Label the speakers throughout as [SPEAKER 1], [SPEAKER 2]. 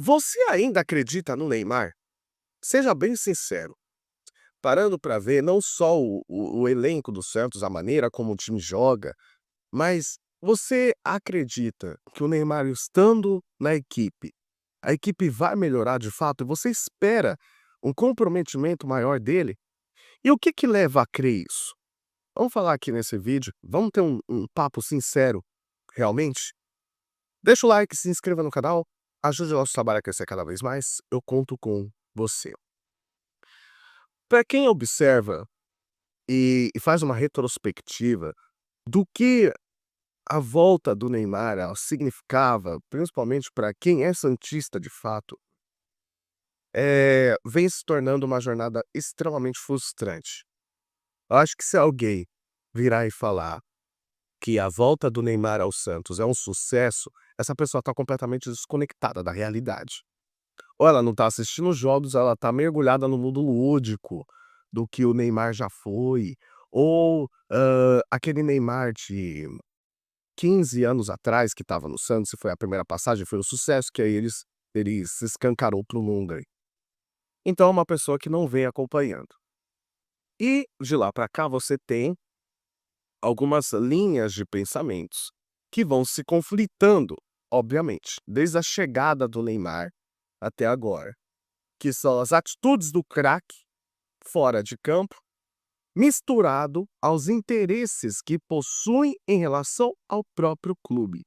[SPEAKER 1] Você ainda acredita no Neymar? Seja bem sincero. Parando para ver não só o elenco do Santos, a maneira como o time joga, mas você acredita que o Neymar estando na equipe, a equipe vai melhorar de fato? E você espera um comprometimento maior dele? E o que que leva a crer isso? Vamos falar aqui nesse vídeo, vamos ter um papo sincero, realmente? Deixa o like, se inscreva no canal, ajude o nosso trabalho a crescer cada vez mais, eu conto com você. Para quem observa e faz uma retrospectiva do que a volta do Neymar ela significava, principalmente para quem é santista de fato, vem se tornando uma jornada extremamente frustrante. Eu acho que se alguém virar e falar que a volta do Neymar ao Santos é um sucesso, essa pessoa está completamente desconectada da realidade. Ou ela não está assistindo os jogos, ela está mergulhada no mundo lúdico do que o Neymar já foi, ou aquele Neymar de 15 anos atrás que estava no Santos e foi a primeira passagem, foi um sucesso, que aí ele se escancarou para o mundo aí. Então é uma pessoa que não vem acompanhando. E de lá para cá você tem algumas linhas de pensamentos que vão se conflitando, obviamente, desde a chegada do Neymar até agora, que são as atitudes do craque fora de campo, misturado aos interesses que possuem em relação ao próprio clube.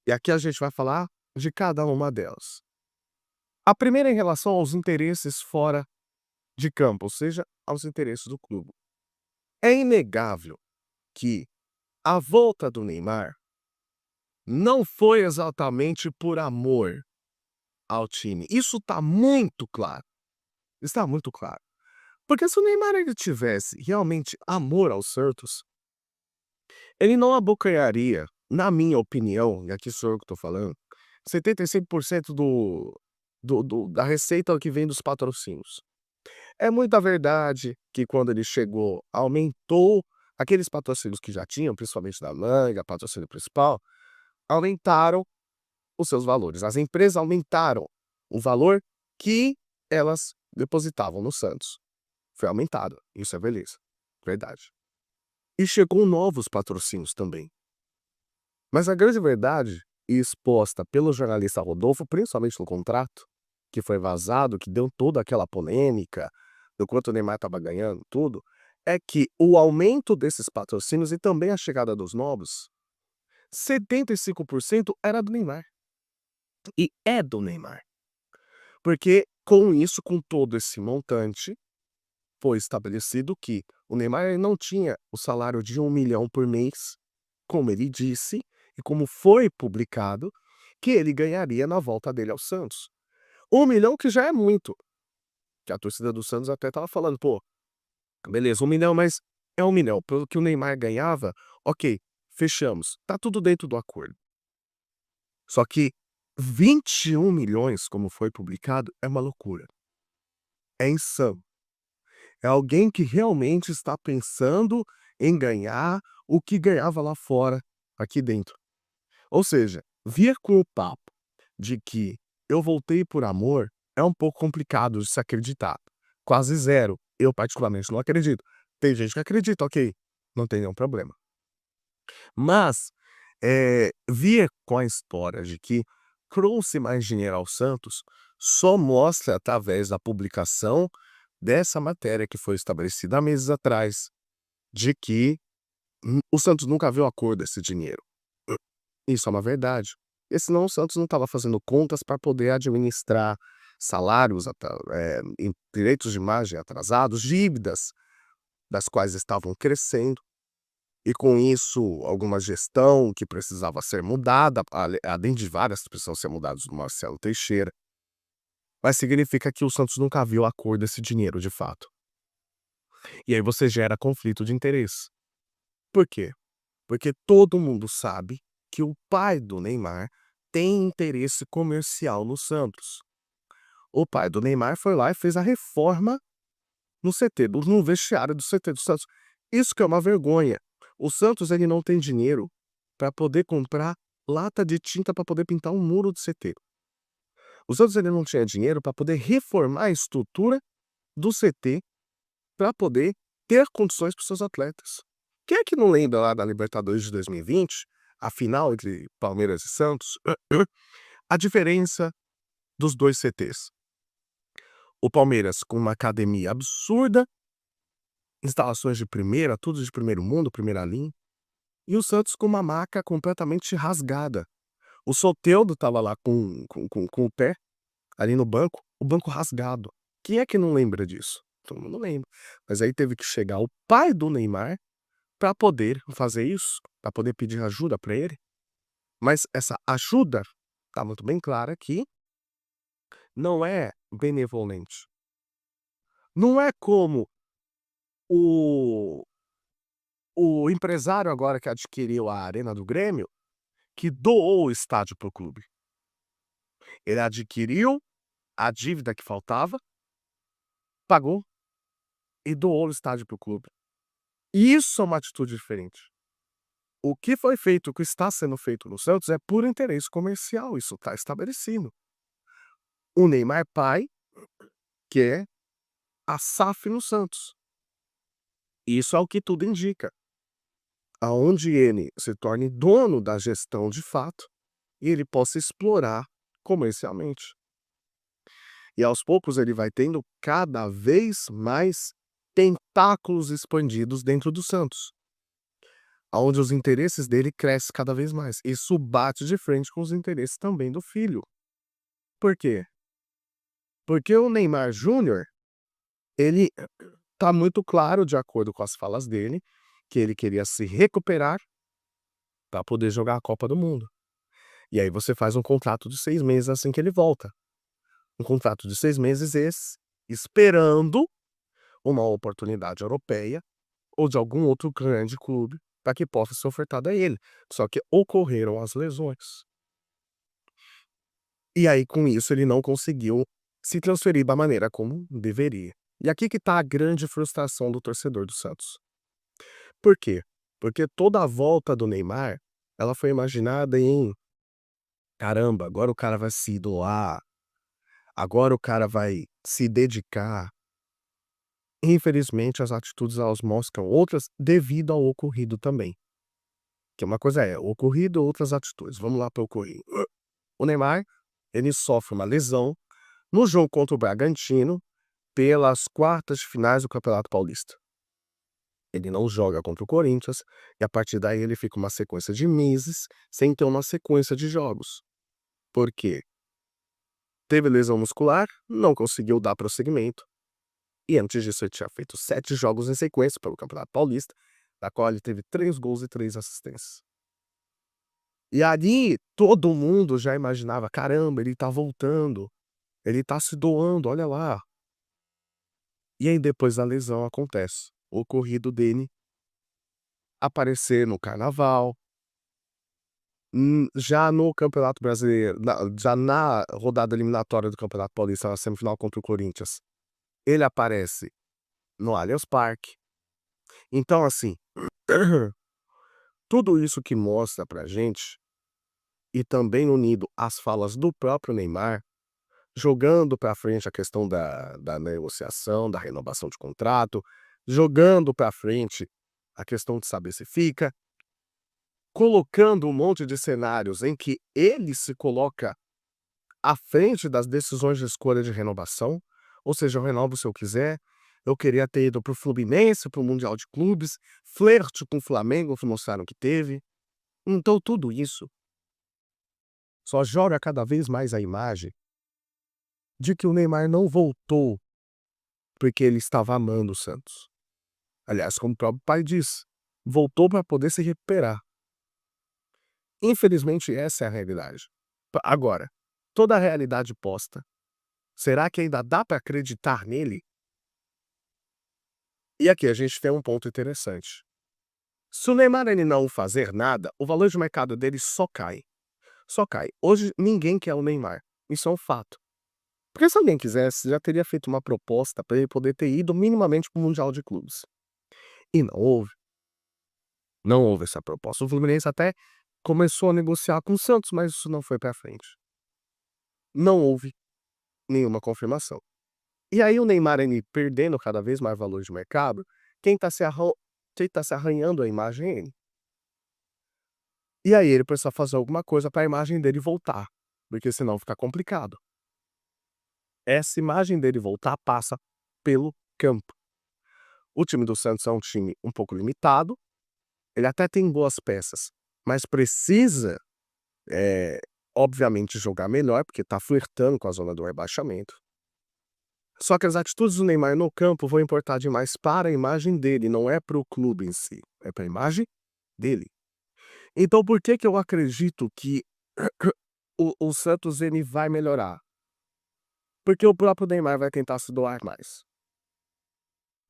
[SPEAKER 1] E aqui a gente vai falar de cada uma delas. A primeira é em relação aos interesses fora de campo, ou seja, aos interesses do clube. É inegável que a volta do Neymar não foi exatamente por amor ao time. Isso está muito claro. Está muito claro. Porque se o Neymar ele tivesse realmente amor ao Santos, ele não abocanharia, na minha opinião, e aqui sou eu que estou falando, 75% da receita que vem dos patrocínios. É muita verdade que quando ele chegou, aumentou aqueles patrocínios que já tinham, principalmente da Manga, patrocínio principal, aumentaram os seus valores. As empresas aumentaram o valor que elas depositavam no Santos. Foi aumentado, isso é beleza, verdade. E chegou novos patrocínios também. Mas a grande verdade, e exposta pelo jornalista Rodolfo, principalmente no contrato, que foi vazado, que deu toda aquela polêmica, do quanto o Neymar estava ganhando, tudo, é que o aumento desses patrocínios e também a chegada dos novos, 75% era do Neymar. E é do Neymar. Porque com isso, com todo esse montante, foi estabelecido que o Neymar ele não tinha o salário de 1 milhão por mês, como ele disse, e como foi publicado, que ele ganharia na volta dele ao Santos. 1 milhão que já é muito. Que a torcida do Santos até estava falando, pô, beleza, 1 milhão, mas é 1 milhão. Pelo que o Neymar ganhava, ok, fechamos. Tá tudo dentro do acordo. Só que 21 milhões, como foi publicado, é uma loucura. É insano. É alguém que realmente está pensando em ganhar o que ganhava lá fora, aqui dentro. Ou seja, vir com o papo de que eu voltei por amor é um pouco complicado de se acreditar. Quase zero. Eu particularmente não acredito. Tem gente que acredita, ok, não tem nenhum problema. Mas, vir com a história de que trouxe mais dinheiro ao Santos, só mostra através da publicação dessa matéria que foi estabelecida há meses atrás, de que, o Santos nunca viu a cor desse dinheiro. Isso é uma verdade. Porque senão o Santos não estava fazendo contas para poder administrar salários, direitos de imagem atrasados, dívidas das quais estavam crescendo, e com isso alguma gestão que precisava ser mudada, além de várias que precisam ser mudadas do Marcelo Teixeira. Mas significa que o Santos nunca viu a cor desse dinheiro de fato. E aí você gera conflito de interesse. Por quê? Porque todo mundo sabe que o pai do Neymar tem interesse comercial no Santos. O pai do Neymar foi lá e fez a reforma no CT, no vestiário do CT do Santos. Isso que é uma vergonha. O Santos ele não tem dinheiro para poder comprar lata de tinta para poder pintar um muro do CT. O Santos ele não tinha dinheiro para poder reformar a estrutura do CT para poder ter condições para os seus atletas. Quem é que não lembra lá da Libertadores de 2020, a final entre Palmeiras e Santos, a diferença dos 2 CTs? O Palmeiras com uma academia absurda, instalações de primeira, tudo de primeiro mundo, primeira linha, e o Santos com uma maca completamente rasgada. O Soteldo estava lá com o pé ali no banco, o banco rasgado. Quem é que não lembra disso? Todo mundo lembra. Mas aí teve que chegar o pai do Neymar para poder fazer isso, para poder pedir ajuda para ele. Mas essa ajuda tá muito bem clara que não é benevolente. Não é como o o empresário agora que adquiriu a arena do Grêmio, que doou o estádio para o clube. Ele adquiriu a dívida que faltava, pagou e doou o estádio para o clube. Isso é uma atitude diferente. O que foi feito, o que está sendo feito no Santos é por interesse comercial, isso está estabelecido. O Neymar pai quer a SAF no Santos. Isso é o que tudo indica. Aonde ele se torne dono da gestão de fato e ele possa explorar comercialmente. E aos poucos ele vai tendo cada vez mais tentáculos expandidos dentro do Santos, aonde os interesses dele crescem cada vez mais. Isso bate de frente com os interesses também do filho. Por quê? Porque o Neymar Júnior, ele tá muito claro, de acordo com as falas dele, que ele queria se recuperar para poder jogar a Copa do Mundo. E aí você faz um contrato de 6 meses assim que ele volta. Um contrato de 6 meses esse, esperando uma oportunidade europeia ou de algum outro grande clube para que possa ser ofertado a ele. Só que ocorreram as lesões. E aí, com isso, ele não conseguiu se transferir da maneira como deveria. E aqui que está a grande frustração do torcedor do Santos. Por quê? Porque toda a volta do Neymar, ela foi imaginada em: "Caramba, agora o cara vai se doar, agora o cara vai se dedicar". Infelizmente, as atitudes elas mostram outras devido ao ocorrido também. Que uma coisa é o ocorrido, outras atitudes. Vamos lá para o ocorrido. O Neymar, ele sofre uma lesão no jogo contra o Bragantino pelas quartas de finais do Campeonato Paulista. Ele não joga contra o Corinthians e a partir daí ele fica uma sequência de meses sem ter uma sequência de jogos. Por quê? Teve lesão muscular, não conseguiu dar prosseguimento. E antes disso ele tinha feito 7 jogos em sequência pelo Campeonato Paulista, da qual ele teve 3 gols e 3 assistências. E ali todo mundo já imaginava: "Caramba, ele tá voltando, ele tá se doando, olha lá". E aí depois da lesão acontece o ocorrido dele aparecer no carnaval, já no Campeonato Brasileiro, já na rodada eliminatória do Campeonato Paulista, na semifinal contra o Corinthians, ele aparece no Allianz Parque. Então assim, tudo isso que mostra pra gente, e também unido às falas do próprio Neymar, jogando pra frente a questão da negociação, da renovação de contrato, jogando pra frente a questão de saber se fica, colocando um monte de cenários em que ele se coloca à frente das decisões de escolha de renovação, ou seja, eu renovo se eu quiser, eu queria ter ido para o Fluminense, para o Mundial de Clubes, flerte com o Flamengo, que mostraram que teve. Então tudo isso só joga cada vez mais a imagem de que o Neymar não voltou porque ele estava amando o Santos. Aliás, como o próprio pai diz, voltou para poder se recuperar. Infelizmente, essa é a realidade. Agora, toda a realidade posta, será que ainda dá para acreditar nele? E aqui a gente tem um ponto interessante. Se o Neymar ele não fazer nada, o valor de mercado dele só cai. Só cai. Hoje ninguém quer o Neymar. Isso é um fato. Porque se alguém quisesse, já teria feito uma proposta para ele poder ter ido minimamente para o Mundial de Clubes. E não houve. Não houve essa proposta. O Fluminense até começou a negociar com o Santos, mas isso não foi para frente. não houve nenhuma confirmação. E aí o Neymar, ele perdendo cada vez mais valor de mercado, quem tá se arranhando a imagem é ele. E aí ele precisa fazer alguma coisa para a imagem dele voltar, porque senão fica complicado. Essa imagem dele voltar passa pelo campo. O time do Santos é um time um pouco limitado, ele até tem boas peças, mas precisa, eh, obviamente jogar melhor, porque tá flertando com a zona do rebaixamento. Só que as atitudes do Neymar no campo vão importar demais para a imagem dele, não é para o clube em si, é para a imagem dele. Então por que que eu acredito que o Santos ele vai melhorar? Porque o próprio Neymar vai tentar se doar mais.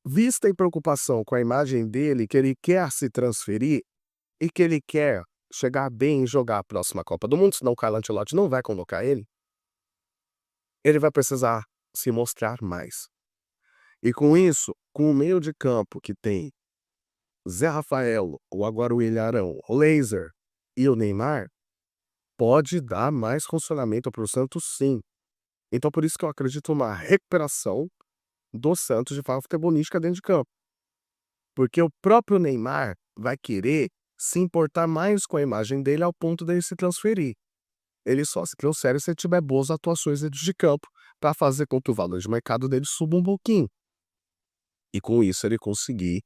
[SPEAKER 1] Vista em preocupação com a imagem dele, que ele quer se transferir e que ele quer chegar bem e jogar a próxima Copa do Mundo, senão o Carlo Ancelotti não vai convocar ele vai precisar se mostrar mais. E com isso, com o meio de campo que tem Zé Rafael, ou agora o Ilharão, o Laser e o Neymar, pode dar mais funcionamento para o Santos sim. Então por isso que eu acredito numa recuperação do Santos de forma futebolística dentro de campo. Porque o próprio Neymar vai querer se importar mais com a imagem dele ao ponto dele se transferir. Ele só se transfere se ele tiver boas atuações dentro de campo para fazer com que o valor de mercado dele suba um pouquinho. E com isso ele conseguir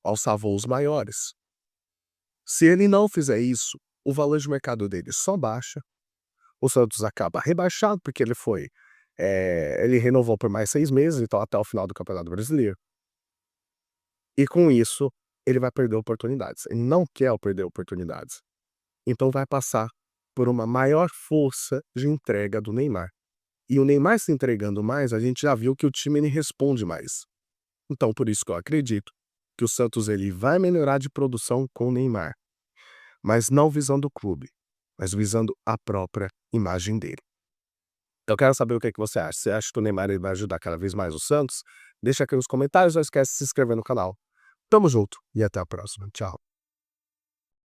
[SPEAKER 1] alçar voos maiores. Se ele não fizer isso, o valor de mercado dele só baixa, o Santos acaba rebaixado porque ele renovou por mais 6 meses, então até o final do Campeonato Brasileiro. E com isso, ele vai perder oportunidades. Ele não quer perder oportunidades. Então vai passar por uma maior força de entrega do Neymar. E o Neymar se entregando mais, a gente já viu que o time ele responde mais. Então por isso que eu acredito que o Santos ele vai melhorar de produção com o Neymar, mas não visando o clube, mas visando a própria imagem dele. Eu quero saber o que é que você acha. Você acha que o Neymar ele vai ajudar cada vez mais o Santos? Deixa aqui nos comentários, não esquece de se inscrever no canal. Tamo junto e até a próxima. Tchau.